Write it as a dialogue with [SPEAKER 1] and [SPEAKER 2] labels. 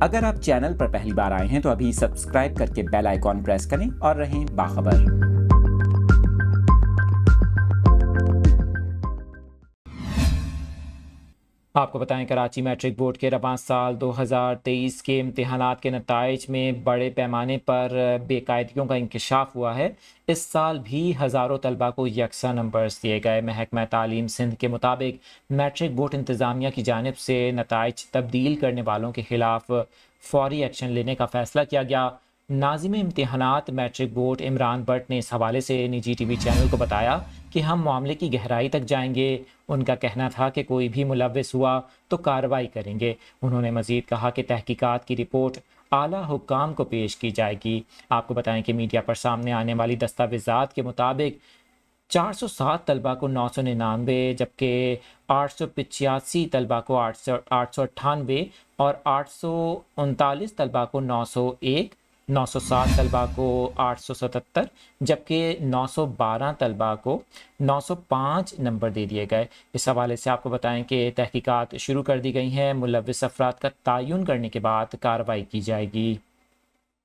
[SPEAKER 1] اگر آپ چینل پر پہلی بار آئے ہیں تو ابھی سبسکرائب کر کے بیل آئیکن پریس کریں اور رہیں باخبر۔ آپ کو بتائیں کراچی میٹرک بورڈ کے رواں سال 2023 کے امتحانات کے نتائج میں بڑے پیمانے پر بے قاعدگیوں کا انکشاف ہوا ہے۔ اس سال بھی ہزاروں طلبہ کو یکساں نمبرز دیے گئے۔ محکمہ تعلیم سندھ کے مطابق میٹرک بورڈ انتظامیہ کی جانب سے نتائج تبدیل کرنے والوں کے خلاف فوری ایکشن لینے کا فیصلہ کیا گیا۔ ناظم امتحانات میٹرک بورڈ عمران بٹ نے اس حوالے سے نجی ٹی وی چینل کو بتایا کہ ہم معاملے کی گہرائی تک جائیں گے۔ ان کا کہنا تھا کہ کوئی بھی ملوث ہوا تو کارروائی کریں گے۔ انہوں نے مزید کہا کہ تحقیقات کی رپورٹ اعلیٰ حکام کو پیش کی جائے گی۔ آپ کو بتائیں کہ میڈیا پر سامنے آنے والی دستاویزات کے مطابق 407 طلبہ کو 999 جبکہ 885 طلبہ کو 898 اور 839 طلبہ کو 901، 907 طلبہ کو 877 جبکہ 912 طلبہ کو 905 نمبر دے دیے گئے۔ اس حوالے سے آپ کو بتائیں کہ تحقیقات شروع کر دی گئی ہیں۔ ملوث افراد کا تعین کرنے کے بعد کارروائی کی جائے گی۔